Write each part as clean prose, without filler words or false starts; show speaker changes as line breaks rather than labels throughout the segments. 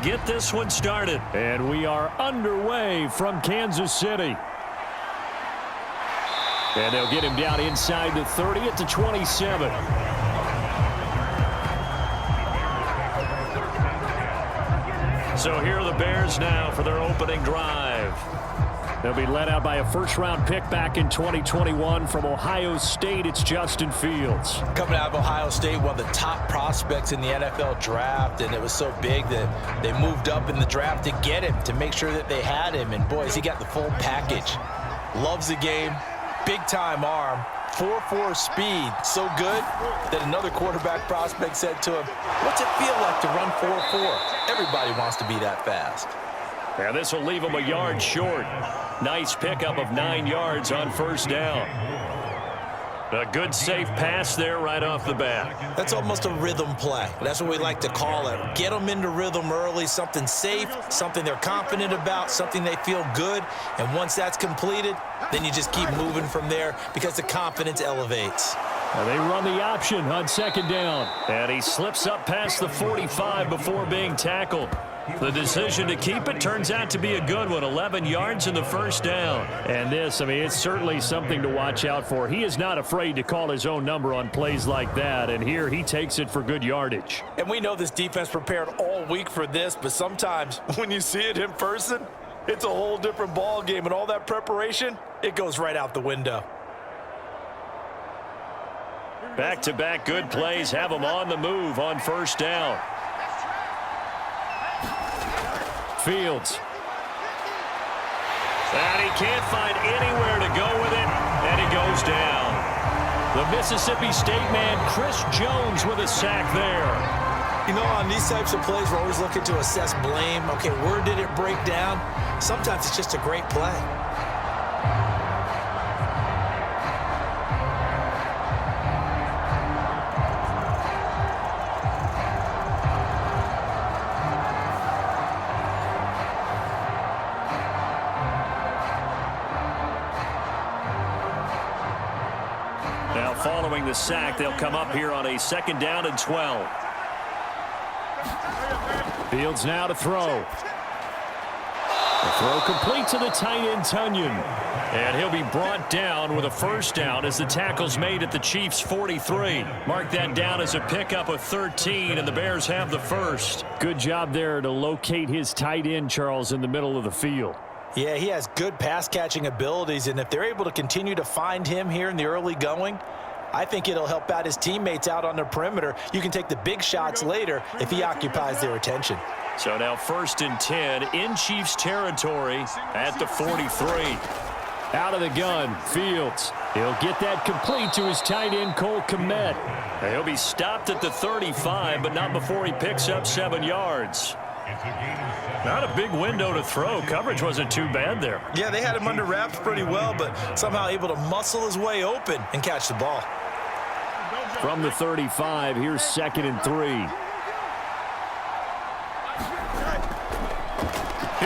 get this one started.
And we are underway from Kansas City. And they'll get him down inside the 30 at the 27.
So here are the Bears now for their opening drive.
They'll be led out by a first-round pick back in 2021 from Ohio State. It's Justin Fields.
Coming out of Ohio State, one of the top prospects in the NFL draft, and it was so big that they moved up in the draft to get him, to make sure that they had him. And, boys, he got the full package. Loves the game, big-time arm, 4.4 speed, so good that another quarterback prospect said to him, "What's it feel like to run 4.4? Everybody wants to be that fast."
And this will leave him a yard short. Nice pickup of 9 yards on first down. A good safe pass there right off the bat.
That's almost a rhythm play. That's what we like to call it. Get them into rhythm early, something safe, something they're confident about, something they feel good. And once that's completed, then you just keep moving from there because the confidence elevates.
Now they run the option on second down.
And he slips up past the 45 before being tackled. The decision to keep it turns out to be a good one. 11 yards in the first down.
And this, I mean, it's certainly something to watch out for. He is not afraid to call his own number on plays like that. And here he takes it for good yardage.
And we know this defense prepared all week for this, but sometimes when you see it in person, it's a whole different ball game. And all that preparation, it goes right out the window.
Back-to-back good plays have him on the move on first down.
Fields.
And he can't find anywhere to go with it, and he goes down.
The Mississippi State man, Chris Jones, with a sack there.
You know, on these types of plays, we're always looking to assess blame. Okay, where did it break down? Sometimes it's just a great play.
Following the sack, they'll come up here on a second down and 12.
Fields now to throw. The throw complete to the tight end, Tunyon.
And he'll be brought down with a first down as the tackle's made at the Chiefs' 43. Mark that down as a pickup of 13, and the Bears have the first.
Good job there to locate his tight end, Charles, in the middle of the field.
Yeah, he has good pass-catching abilities, and if they're able to continue to find him here in the early going, I think it'll help out his teammates out on the perimeter. You can take the big shots later if he occupies their attention.
So now 1st and 10 in Chiefs territory at the 43.
Out of the gun, Fields. He'll get that complete to his tight end, Cole Kmet.
He'll be stopped at the 35, but not before he picks up 7 yards. Not a big window to throw. Coverage wasn't too bad there.
Yeah, they had him under wraps pretty well, but somehow able to muscle his way open and catch the ball.
From the 35, here's 2nd and 3.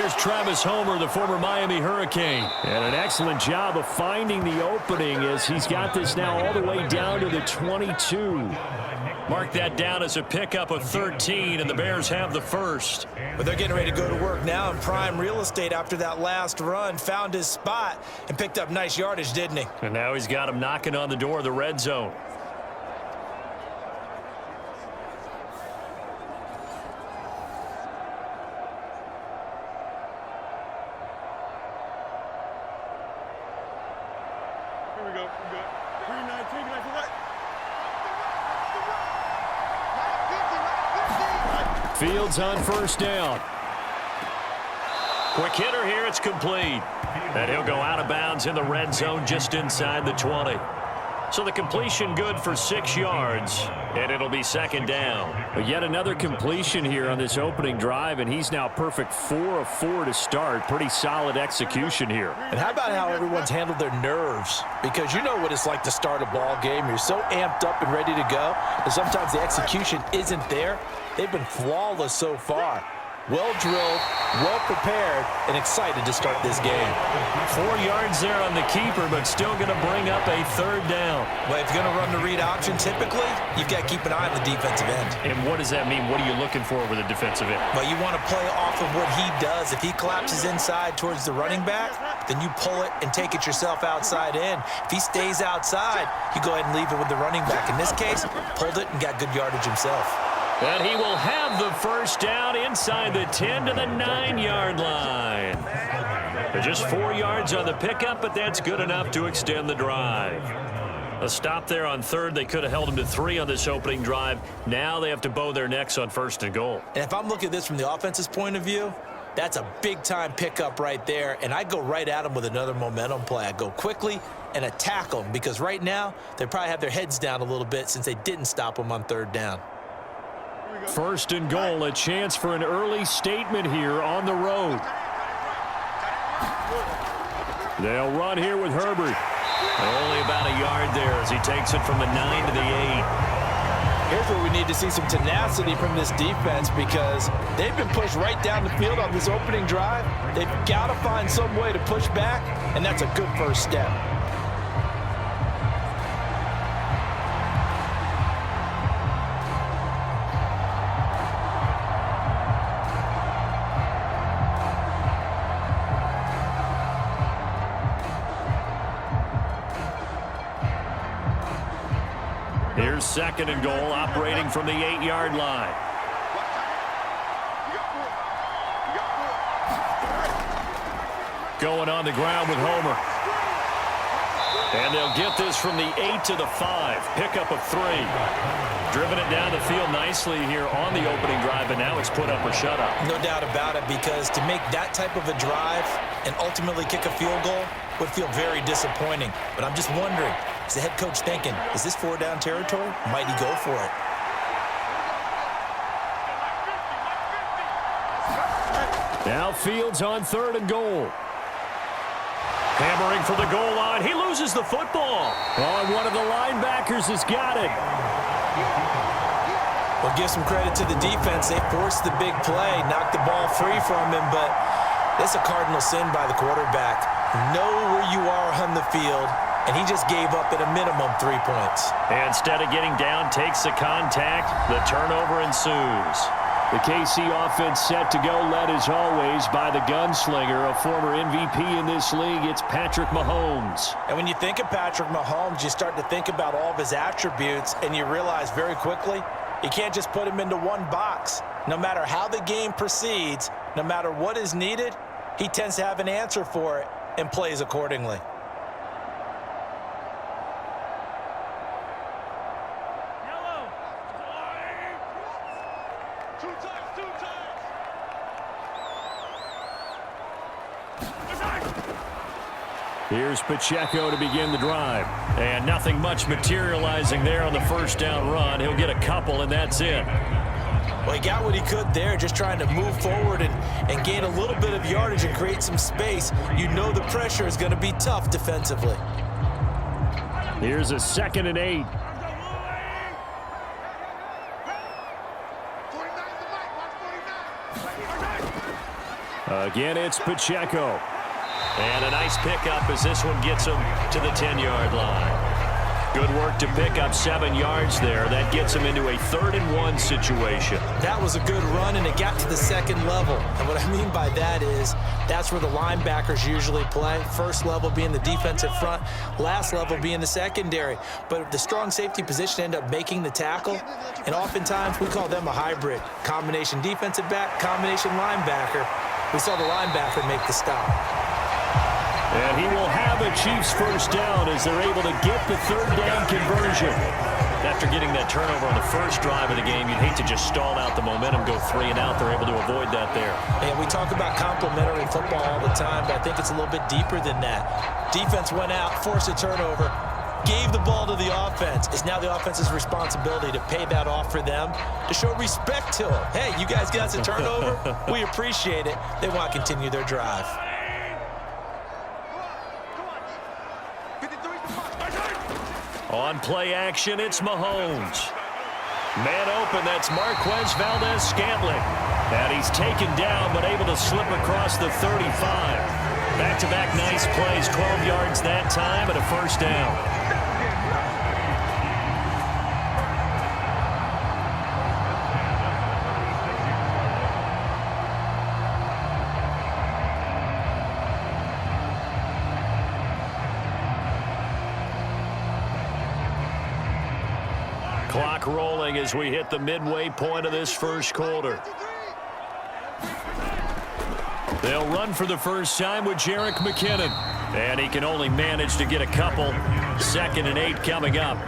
Here's Travis Homer, the former Miami Hurricane.
And an excellent job of finding the opening as he's got this now all the way down to the 22.
Mark that down as a pickup of 13, and the Bears have the first.
But they're getting ready to go to work now in prime real estate after that last run. Found his spot and picked up nice yardage, didn't he?
And now he's got him knocking on the door of the red zone.
Here we go. We're good. 319, left to right.
Fields on first down.
Quick hitter here, it's complete. And he'll go out of bounds in the red zone just inside the 20. So the completion good for 6 yards, and it'll be 2nd down.
But yet another completion here on this opening drive, and he's now perfect 4 of 4 to start. Pretty solid execution here.
And how about how everyone's handled their nerves? Because you know what it's like to start a ball game. You're so amped up and ready to go, but sometimes the execution isn't there. They've been flawless so far. well-drilled, well-prepared, and excited to start this game.
4 yards there on the keeper, but still going to bring up a 3rd down.
Well, if you're going to run the read option, typically, you've got to keep an eye on the defensive end.
And what does that mean? What are you looking for with a defensive end?
Well, you want to play off of what he does. If he collapses inside towards the running back, then you pull it and take it yourself outside in. If he stays outside, you go ahead and leave it with the running back. In this case, pulled it and got good yardage himself.
And he will have the 1st down inside the 10 to the 9-yard line. Just 4 yards on the pickup, but that's good enough to extend the drive. A stop there on 3rd. They could have held him to 3 on this opening drive. Now they have to bow their necks on 1st and goal.
And if I'm looking at this from the offense's point of view, that's a big-time pickup right there, and I go right at him with another momentum play. I go quickly and attack them because right now they probably have their heads down a little bit since they didn't stop them on 3rd down.
1st and goal, a chance for an early statement here on the road. They'll run here with Herbert.
Only about a yard there as he takes it from the 9 to the 8.
Here's where we need to see some tenacity from this defense because they've been pushed right down the field on this opening drive. They've got to find some way to push back, and that's a good first step.
Here's 2nd and goal, operating from the 8-yard line. Going on the ground with Homer. And they'll get this from the 8 to the 5. Pickup of 3. Driven it down the field nicely here on the opening drive, but now it's put up or shut up.
No doubt about it, because to make that type of a drive and ultimately kick a field goal would feel very disappointing. But I'm just wondering, is the head coach thinking, is this 4-down territory? Might he go for it?
Now Fields on 3rd and goal. Hammering for the goal line. He loses the football. Oh, and one of the linebackers has got it.
Well, give some credit to the defense. They forced the big play, knocked the ball free from him, but that's a cardinal sin by the quarterback. Know where you are on the field, and he just gave up at a minimum 3 points.
And instead of getting down, takes the contact. The turnover ensues.
The KC offense set to go, led as always by the gunslinger, a former MVP in this league. It's Patrick Mahomes.
And when you think of Patrick Mahomes, you start to think about all of his attributes, and you realize very quickly you can't just put him into one box. No matter how the game proceeds, no matter what is needed, he tends to have an answer for it and plays accordingly.
Here's Pacheco to begin the drive.
And nothing much materializing there on the 1st down run. He'll get a couple, and that's it.
Well, he got what he could there, just trying to move forward and gain a little bit of yardage and create some space. You know the pressure is going to be tough defensively.
Here's a 2nd and 8. Again, it's Pacheco.
And a nice pickup as this one gets him to the 10-yard line. Good work to pick up 7 yards there. That gets him into a 3rd and 1 situation.
That was a good run, and it got to the 2nd level. And what I mean by that is that's where the linebackers usually play. First level being the defensive front, last level being the secondary. But the strong safety position ended up making the tackle, and oftentimes we call them a hybrid. Combination defensive back, combination linebacker. We saw the linebacker make the stop.
And he will have a Chiefs 1st down as they're able to get the 3rd down conversion.
After getting that turnover on the first drive of the game, you'd hate to just stall out the momentum, go 3 and out. They're able to avoid that there.
And we talk about complementary football all the time, but I think it's a little bit deeper than that. Defense went out, forced a turnover, gave the ball to the offense. It's now the offense's responsibility to pay that off for them, to show respect to them. Hey, you guys got a turnover? We appreciate it. They want to continue their drive.
On play action, it's Mahomes. Man open, that's Marquez Valdez-Scantling.
And he's taken down, but able to slip across the 35. Back-to-back nice plays, 12 yards that time, and a first down. Clock rolling as we hit the midway point of this first quarter. They'll run for the first time with Jerick McKinnon. And he can only manage to get a couple. 2nd and 8 coming up.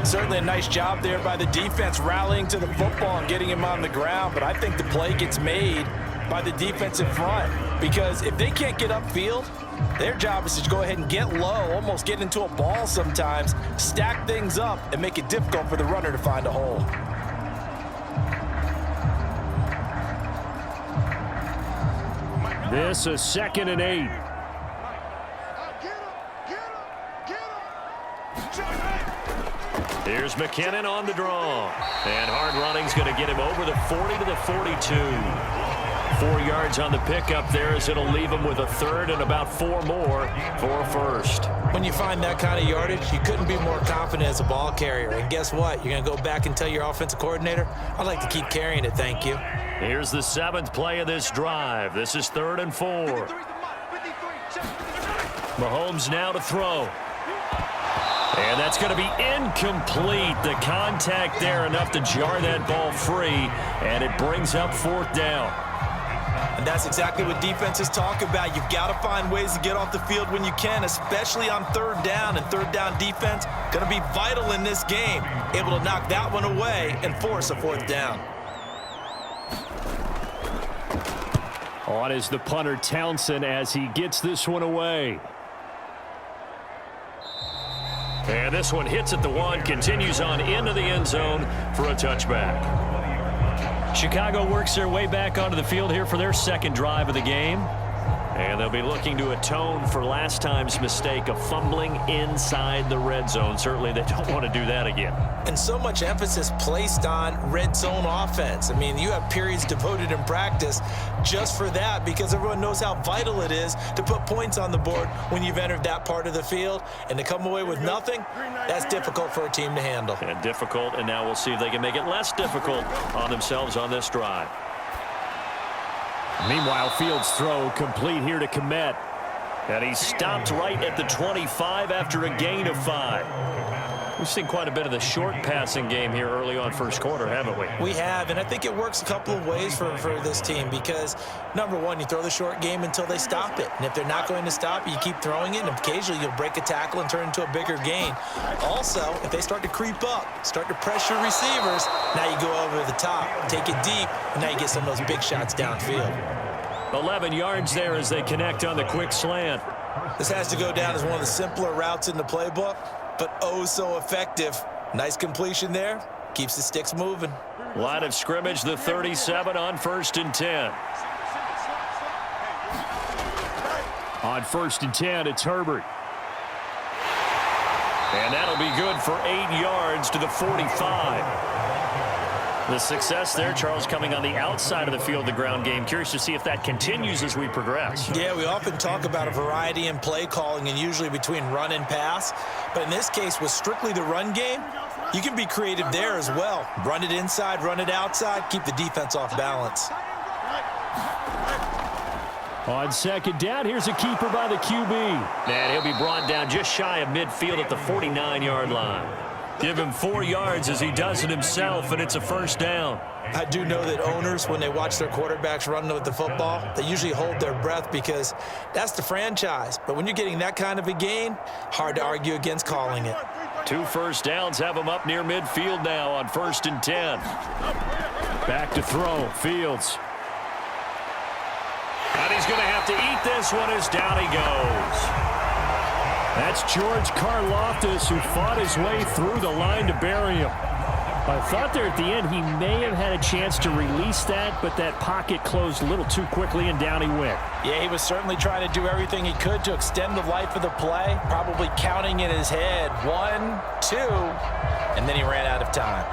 Certainly a nice job there by the defense rallying to the football and getting him on the ground. But I think the play gets made by the defense in front. Because if they can't get upfield, their job is to go ahead and get low, almost get into a ball sometimes, stack things up, and make it difficult for the runner to find a hole.
This is 2nd and 8. Here's McKinnon on the draw. And hard running's going to get him over the 40 to the 42. 4 yards on the pickup there as it'll leave him with a third and about 4 more for a first.
When you find that kind of yardage, you couldn't be more confident as a ball carrier. And guess what? You're going to go back and tell your offensive coordinator, I'd like to keep carrying it, thank you.
Here's the 7th play of this drive. This is 3rd and 4. Mahomes now to throw. And that's going to be incomplete. The contact there enough to jar that ball free, and it brings up 4th down.
And that's exactly what defenses talk about. You've got to find ways to get off the field when you can, especially on 3rd down. And 3rd down defense going to be vital in this game. Able to knock that one away and force a 4th down.
On is the punter Townsend as he gets this one away. And this one hits at the 1, continues on into the end zone for a touchback. Chicago works their way back onto the field here for their 2nd drive of the game. And they'll be looking to atone for last time's mistake of fumbling inside the red zone. Certainly they don't want to do that again.
And so much emphasis placed on red zone offense. I mean, you have periods devoted in practice just for that because everyone knows how vital it is to put points on the board when you've entered that part of the field. And to come away with nothing, that's difficult for a team to handle.
And difficult, and now we'll see if they can make it less difficult on themselves on this drive. Meanwhile, Fields' throw complete here to Kmet. And he stopped right at the 25 after a gain of 5. We've seen quite a bit of the short passing game here early on first quarter, haven't we?
We have, and I think it works a couple of ways for this team because, number one, you throw the short game until they stop it. And if they're not going to stop it, you keep throwing it, and occasionally you'll break a tackle and turn it into a bigger gain. Also, if they start to creep up, start to pressure receivers, now you go over the top, take it deep, and now you get some of those big shots downfield.
11 yards there as they connect on the quick slant.
This has to go down as one of the simpler routes in the playbook, but oh so effective. Nice completion there. Keeps the sticks moving.
Line of scrimmage, the 37 on 1st and 10. On 1st and 10, it's Herbert. And that'll be good for 8 yards to the 45. The success there, Charles, coming on the outside of the field, the ground game. Curious to see if that continues as we progress.
Yeah, we often talk about a variety in play calling and usually between run and pass. But in this case, with strictly the run game, you can be creative there as well. Run it inside, run it outside, keep the defense off balance.
On 2nd down, here's a keeper by the QB. And he'll be brought down just shy of midfield at the 49-yard line. Give him 4 yards as he does it himself, and it's a first down.
I do know that owners, when they watch their quarterbacks run with the football, they usually hold their breath because that's the franchise. But when you're getting that kind of a gain, hard to argue against calling it.
2 first downs have him up near midfield now on 1st and 10. Back to throw, Fields. And he's going to have to eat this one as down he goes. That's George Karlaftis, who fought his way through the line to bury him. I thought there at the end he may have had a chance to release that, but that pocket closed a little too quickly, and down he went.
Yeah, he was certainly trying to do everything he could to extend the life of the play, probably counting in his head 1, 2, and then he ran out of time.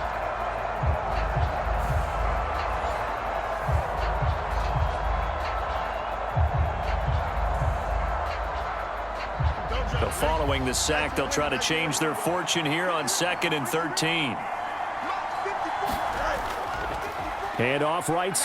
So following the sack, they'll try to change their fortune here on 2nd and 13.
Hand off right